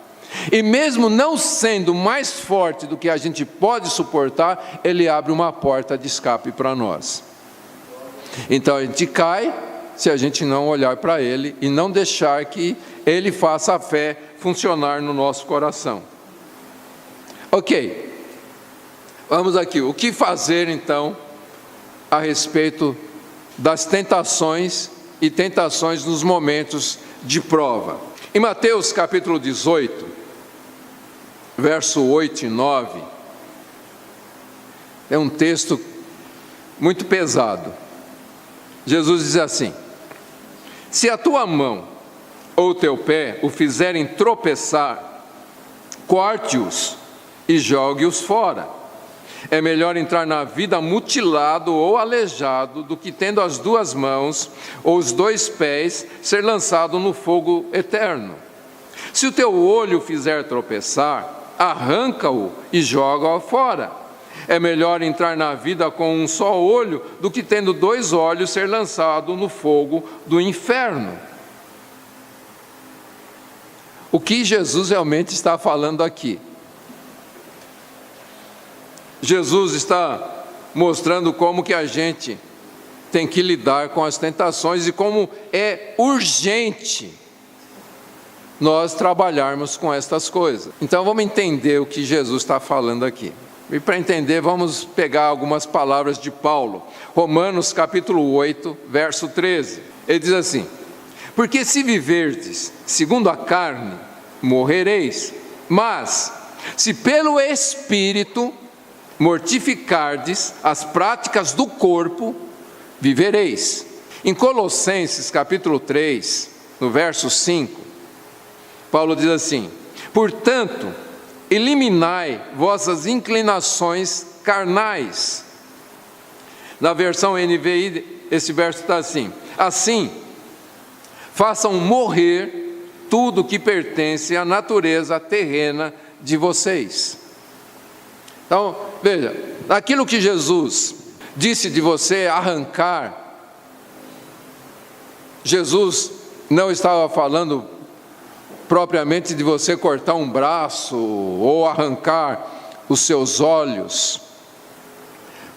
Speaker 1: E mesmo não sendo mais forte do que a gente pode suportar, Ele abre uma porta de escape para nós. Então a gente cai se a gente não olhar para Ele e não deixar que Ele faça a fé funcionar no nosso coração. Ok, vamos aqui, o que fazer então a respeito das tentações e tentações nos momentos de prova. Em Mateus capítulo 18, verso 8 e 9, é um texto muito pesado. Jesus diz assim: se a tua mão ou o teu pé o fizerem tropeçar, corte-os e jogue-os fora. É melhor entrar na vida mutilado ou aleijado do que, tendo as duas mãos ou os dois pés, ser lançado no fogo eterno. Se o teu olho fizer tropeçar, arranca-o e joga-o fora. É melhor entrar na vida com um só olho do que, tendo dois olhos, ser lançado no fogo do inferno. O que Jesus realmente está falando aqui? Jesus está mostrando como que a gente tem que lidar com as tentações e como é urgente nós trabalharmos com estas coisas. Então vamos entender o que Jesus está falando aqui. E para entender, vamos pegar algumas palavras de Paulo. Romanos capítulo 8, verso 13. Ele diz assim: porque se viverdes segundo a carne, morrereis. Mas, se pelo Espírito mortificardes as práticas do corpo, vivereis. Em Colossenses capítulo 3, no verso 5, Paulo diz assim: portanto, eliminai vossas inclinações carnais. Na versão NVI, esse verso está assim: assim, façam morrer tudo que pertence à natureza terrena de vocês. Então, veja, aquilo que Jesus disse de você arrancar, Jesus não estava falando propriamente de você cortar um braço ou arrancar os seus olhos,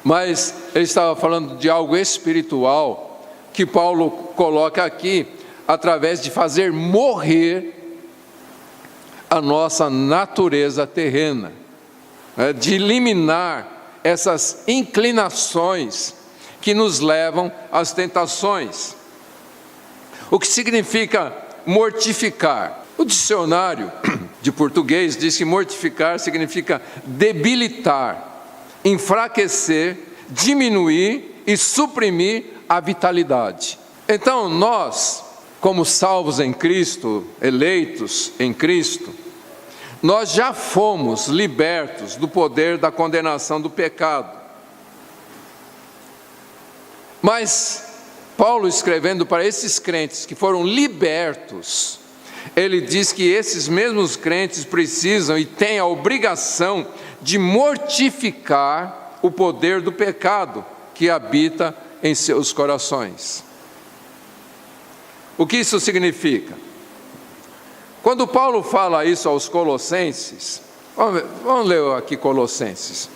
Speaker 1: mas ele estava falando de algo espiritual que Paulo coloca aqui através de fazer morrer a nossa natureza terrena, de eliminar essas inclinações que nos levam às tentações. O que significa mortificar? O dicionário de português diz que mortificar significa debilitar, enfraquecer, diminuir e suprimir a vitalidade. Então nós, como salvos em Cristo, eleitos em Cristo, nós já fomos libertos do poder da condenação do pecado. Mas Paulo, escrevendo para esses crentes que foram libertos, ele diz que esses mesmos crentes precisam e têm a obrigação de mortificar o poder do pecado que habita em seus corações. O que isso significa? Quando Paulo fala isso aos Colossenses, vamos ler aqui Colossenses.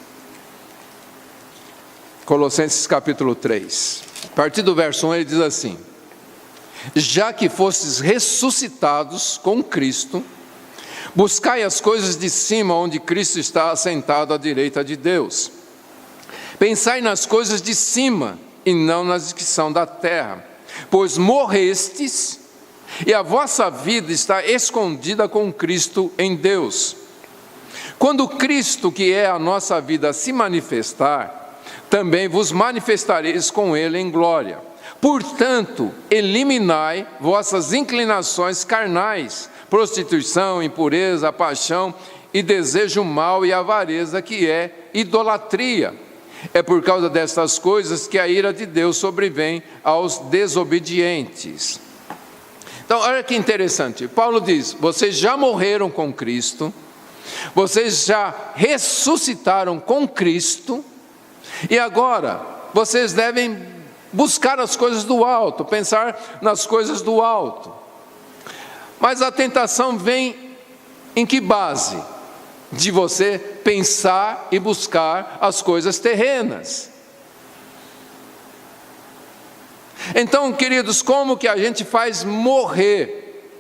Speaker 1: Colossenses capítulo 3. A partir do verso 1 ele diz assim: já que fostes ressuscitados com Cristo, buscai as coisas de cima, onde Cristo está assentado à direita de Deus. Pensai nas coisas de cima e não nas que são da terra, pois morrestes e a vossa vida está escondida com Cristo em Deus. Quando Cristo, que é a nossa vida, se manifestar, também vos manifestareis com Ele em glória. Portanto, eliminai vossas inclinações carnais, prostituição, impureza, paixão e desejo mau e avareza, que é idolatria. É por causa destas coisas que a ira de Deus sobrevém aos desobedientes. Então, olha que interessante, Paulo diz: vocês já morreram com Cristo, vocês já ressuscitaram com Cristo, e agora vocês devem buscar as coisas do alto, pensar nas coisas do alto. Mas a tentação vem em que base? De você pensar e buscar as coisas terrenas. Então, queridos, como que a gente faz morrer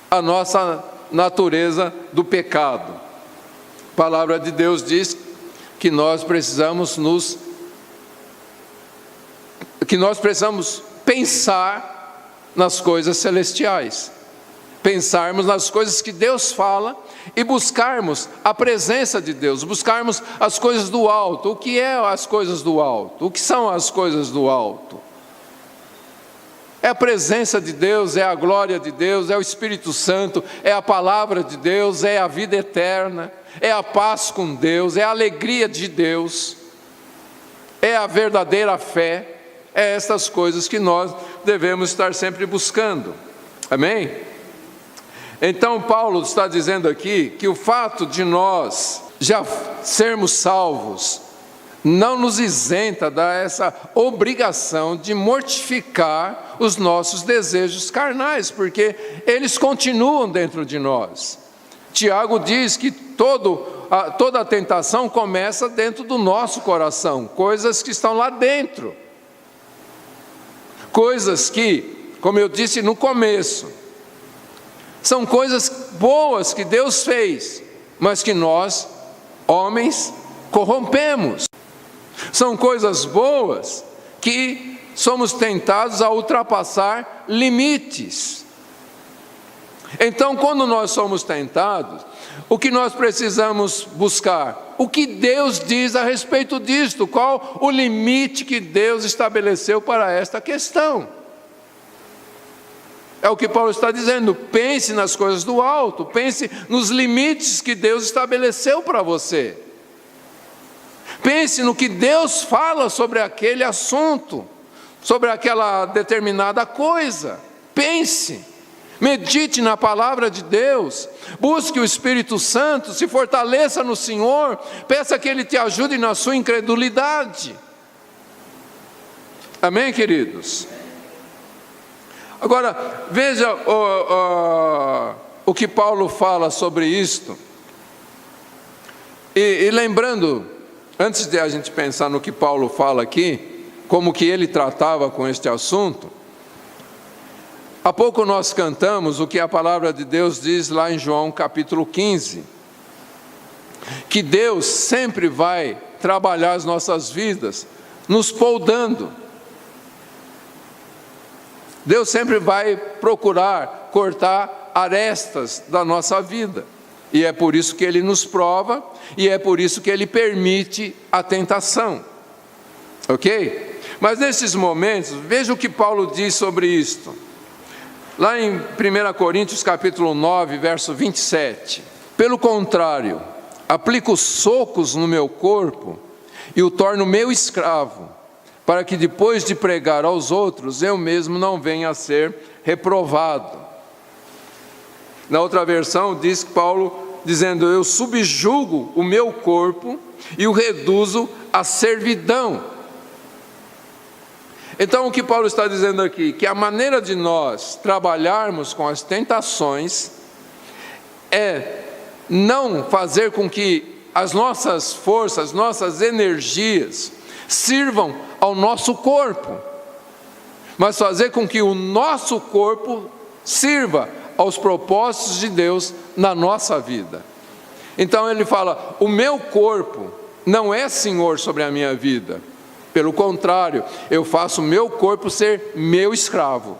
Speaker 1: a nossa natureza do pecado? A palavra de Deus diz que nós precisamos pensar nas coisas celestiais. Pensarmos nas coisas que Deus fala e buscarmos a presença de Deus, buscarmos as coisas do alto. O que é as coisas do alto? O que são as coisas do alto? É a presença de Deus, é a glória de Deus, é o Espírito Santo, é a palavra de Deus, é a vida eterna, é a paz com Deus, é a alegria de Deus, é a verdadeira fé. É estas coisas que nós devemos estar sempre buscando. Amém? Então Paulo está dizendo aqui que o fato de nós já sermos salvos não nos isenta dessa obrigação de mortificar os nossos desejos carnais, porque eles continuam dentro de nós. Tiago diz que toda a tentação começa dentro do nosso coração, coisas que estão lá dentro. Coisas que, como eu disse no começo, são coisas boas que Deus fez, mas que nós, homens, corrompemos. São coisas boas que somos tentados a ultrapassar limites. Então, quando nós somos tentados, o que nós precisamos buscar? O que Deus diz a respeito disto? Qual o limite que Deus estabeleceu para esta questão? É o que Paulo está dizendo. Pense nas coisas do alto, pense nos limites que Deus estabeleceu para você. Pense no que Deus fala sobre aquele assunto, sobre aquela determinada coisa. Pense, medite na palavra de Deus, busque o Espírito Santo, se fortaleça no Senhor, peça que Ele te ajude na sua incredulidade. Amém, queridos? Agora, veja o que Paulo fala sobre isto. E lembrando, antes de a gente pensar no que Paulo fala aqui, como que ele tratava com este assunto, há pouco nós cantamos o que a palavra de Deus diz lá em João capítulo 15, que Deus sempre vai trabalhar as nossas vidas, nos poldando. Deus sempre vai procurar cortar arestas da nossa vida. E é por isso que Ele nos prova, e é por isso que Ele permite a tentação. Ok? Mas nesses momentos, veja o que Paulo diz sobre isto. Lá em 1 Coríntios capítulo 9, verso 27. Pelo contrário, aplico socos no meu corpo e o torno meu escravo, para que depois de pregar aos outros, eu mesmo não venha a ser reprovado. Na outra versão diz Paulo dizendo: eu subjugo o meu corpo e o reduzo à servidão. Então o que Paulo está dizendo aqui? Que a maneira de nós trabalharmos com as tentações é não fazer com que as nossas forças, nossas energias sirvam ao nosso corpo, mas fazer com que o nosso corpo sirva aos propósitos de Deus na nossa vida. Então ele fala: o meu corpo não é senhor sobre a minha vida, pelo contrário, eu faço o meu corpo ser meu escravo.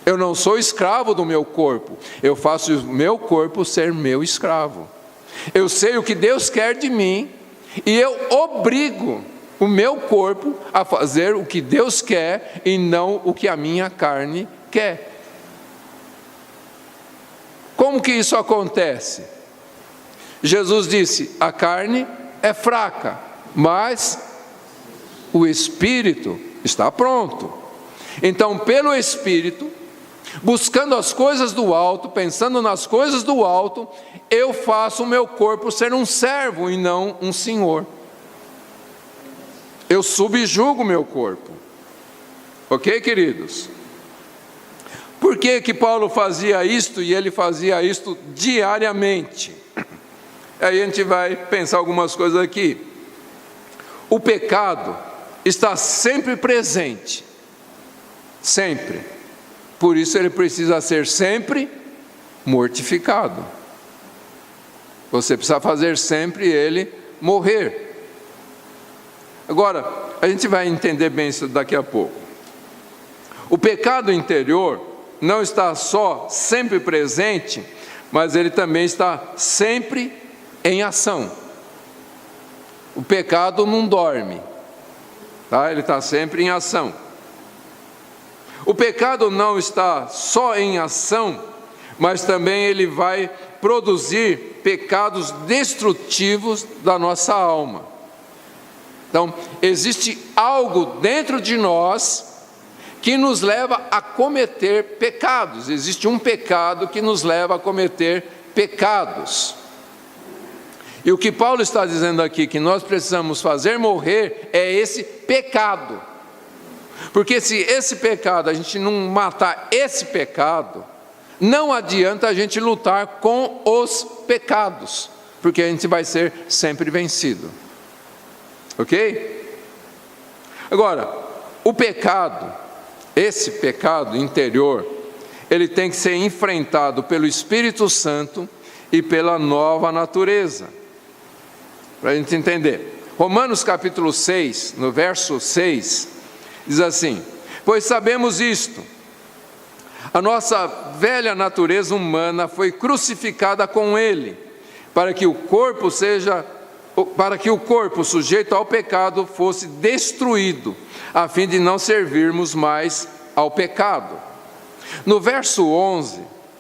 Speaker 1: Eu não sou escravo do meu corpo, eu faço o meu corpo ser meu escravo. Eu sei o que Deus quer de mim, e eu obrigo o meu corpo a fazer o que Deus quer e não o que a minha carne quer. Como que isso acontece? Jesus disse: a carne é fraca, mas o Espírito está pronto. Então, pelo Espírito, buscando as coisas do alto, pensando nas coisas do alto, eu faço o meu corpo ser um servo e não um senhor. Eu subjugo o meu corpo. Ok, queridos? Por que que Paulo fazia isto, e ele fazia isto diariamente? Aí a gente vai pensar algumas coisas aqui. O pecado está sempre presente, sempre. Por isso ele precisa ser sempre mortificado. Você precisa fazer sempre ele morrer. Agora, a gente vai entender bem isso daqui a pouco. O pecado interior não está só sempre presente, mas ele também está sempre em ação. O pecado não dorme, tá? Ele está sempre em ação. O pecado não está só em ação, mas também ele vai produzir pecados destrutivos da nossa alma. Então, existe algo dentro de nós que nos leva a cometer pecados. Existe um pecado que nos leva a cometer pecados. E o que Paulo está dizendo aqui, que nós precisamos fazer morrer, é esse pecado. Porque se esse pecado, a gente não matar esse pecado, não adianta a gente lutar com os pecados, porque a gente vai ser sempre vencido. Ok? Agora, o pecado, esse pecado interior, ele tem que ser enfrentado pelo Espírito Santo e pela nova natureza. Para a gente entender. Romanos capítulo 6, no verso 6, diz assim: pois sabemos isto, a nossa velha natureza humana foi crucificada com ele, para que o corpo sujeito ao pecado fosse destruído, a fim de não servirmos mais ao pecado. No verso 11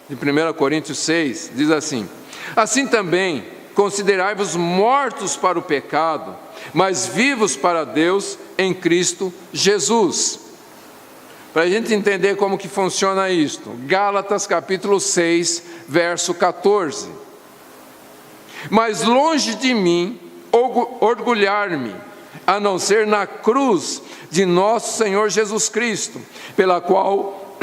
Speaker 1: de 1 Coríntios 6, diz assim: assim também considerai-vos mortos para o pecado, mas vivos para Deus em Cristo Jesus. Para a gente entender como que funciona isto, Gálatas capítulo 6, verso 14. Mas longe de mim orgulhar-me, a não ser na cruz de nosso Senhor Jesus Cristo, pela qual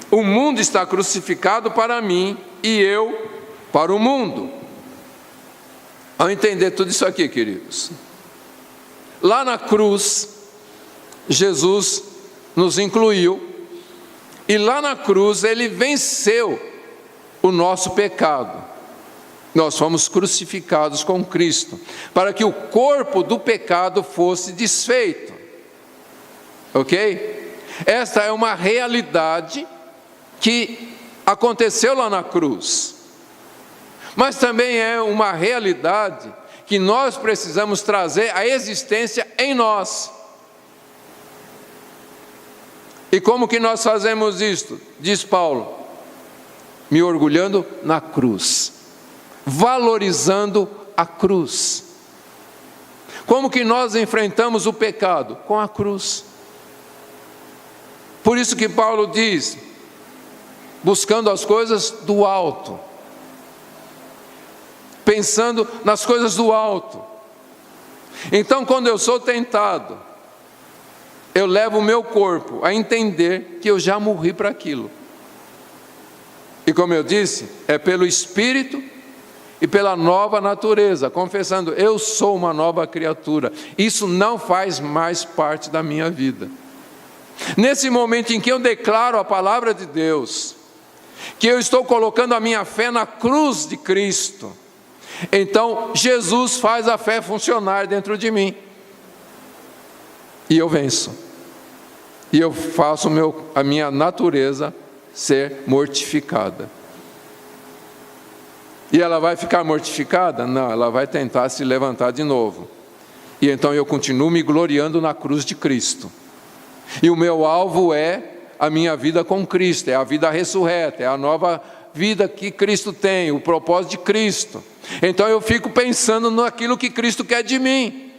Speaker 1: o mundo está crucificado para mim e eu para o mundo. Ao entender tudo isso aqui, queridos, lá na cruz, Jesus nos incluiu, e lá na cruz Ele venceu o nosso pecado. Nós fomos crucificados com Cristo, para que o corpo do pecado fosse desfeito. Ok? Esta é uma realidade que aconteceu lá na cruz. Mas também é uma realidade que nós precisamos trazer à existência em nós. E como que nós fazemos isto? Diz Paulo: me orgulhando na cruz, valorizando a cruz. Como que nós enfrentamos o pecado? Com a cruz. Por isso que Paulo diz, buscando as coisas do alto, pensando nas coisas do alto. Então, quando eu sou tentado, eu levo o meu corpo a entender que eu já morri para aquilo. E como eu disse, é pelo Espírito e pela nova natureza, confessando: eu sou uma nova criatura, isso não faz mais parte da minha vida. Nesse momento em que eu declaro a palavra de Deus, que eu estou colocando a minha fé na cruz de Cristo, então Jesus faz a fé funcionar dentro de mim, e eu venço, e eu faço a minha natureza ser mortificada. E ela vai ficar mortificada? Não, ela vai tentar se levantar de novo, e então eu continuo me gloriando na cruz de Cristo, e o meu alvo é a minha vida com Cristo, é a vida ressurreta, é a nova vida que Cristo tem, o propósito de Cristo. Então eu fico pensando naquilo que Cristo quer de mim,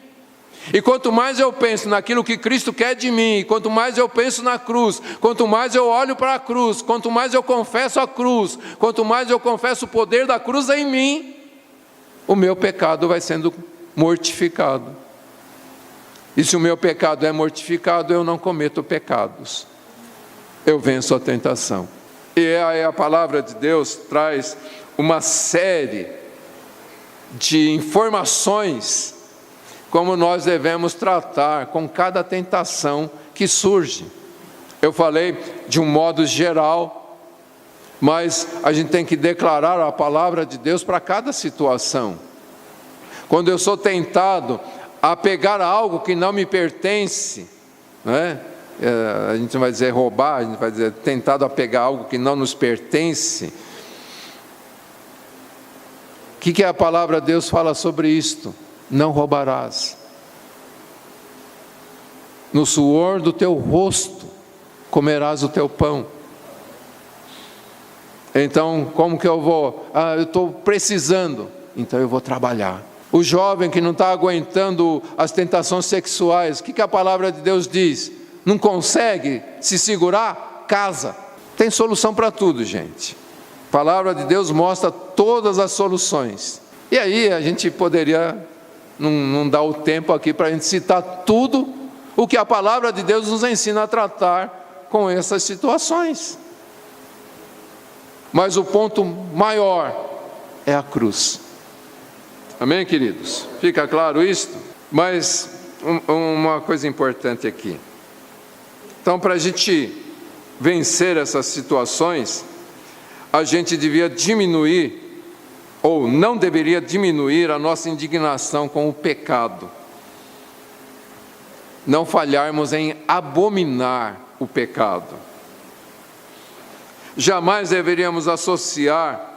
Speaker 1: e quanto mais eu penso naquilo que Cristo quer de mim, quanto mais eu penso na cruz, quanto mais eu olho para a cruz, quanto mais eu confesso a cruz, quanto mais eu confesso o poder da cruz em mim, o meu pecado vai sendo mortificado. E se o meu pecado é mortificado, eu não cometo pecados, eu venço a tentação. E aí a palavra de Deus traz uma série de informações como nós devemos tratar com cada tentação que surge. Eu falei de um modo geral, mas a gente tem que declarar a palavra de Deus para cada situação. Quando eu sou tentado a pegar algo que não me pertence, né? A gente não vai dizer roubar, a gente vai dizer tentado a pegar algo que não nos pertence. O que a palavra de Deus fala sobre isto? Não roubarás. No suor do teu rosto comerás o teu pão. Então, como que eu vou? Eu estou precisando, então eu vou trabalhar. O jovem que não está aguentando as tentações sexuais, o que a palavra de Deus diz? Não consegue se segurar? Casa. Tem solução para tudo, gente. A palavra de Deus mostra todas as soluções. E aí a gente poderia, não dar o tempo aqui para a gente citar tudo o que a palavra de Deus nos ensina a tratar com essas situações. Mas o ponto maior é a cruz. Amém, queridos? Fica claro isto? Mas uma coisa importante aqui. Então, para a gente vencer essas situações, a gente devia diminuir, ou não deveria diminuir, a nossa indignação com o pecado. Não falharmos em abominar o pecado. Jamais deveríamos associar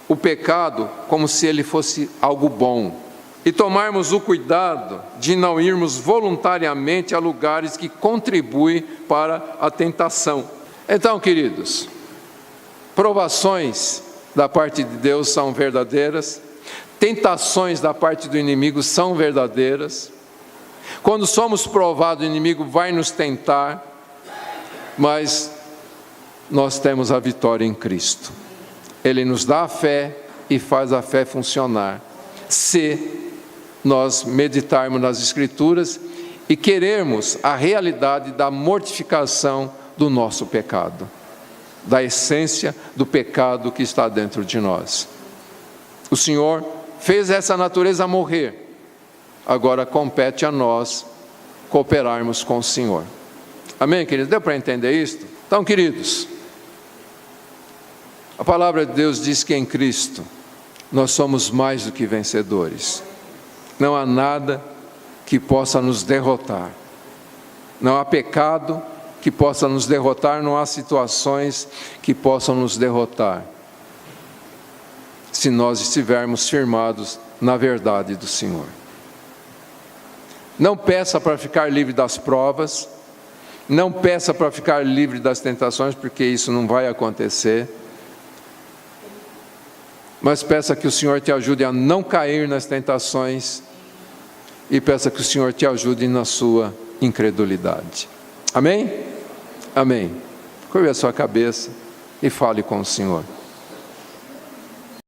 Speaker 1: o pecado como se ele fosse algo bom. E tomarmos o cuidado de não irmos voluntariamente a lugares que contribuem para a tentação. Então, queridos, provações da parte de Deus são verdadeiras, tentações da parte do inimigo são verdadeiras. Quando somos provados, o inimigo vai nos tentar, mas nós temos a vitória em Cristo. Ele nos dá a fé e faz a fé funcionar, se nós meditarmos nas Escrituras e querermos a realidade da mortificação do nosso pecado, da essência do pecado que está dentro de nós. O Senhor fez essa natureza morrer, agora compete a nós cooperarmos com o Senhor. Amém, queridos? Deu para entender isto? Então, queridos, a palavra de Deus diz que em Cristo nós somos mais do que vencedores. Não há nada que possa nos derrotar. Não há pecado que possa nos derrotar, não há situações que possam nos derrotar, se nós estivermos firmados na verdade do Senhor. Não peça para ficar livre das provas, não peça para ficar livre das tentações, porque isso não vai acontecer. Mas peça que o Senhor te ajude a não cair nas tentações e peça que o Senhor te ajude na sua incredulidade. Amém? Amém. Curve a sua cabeça e fale com o Senhor.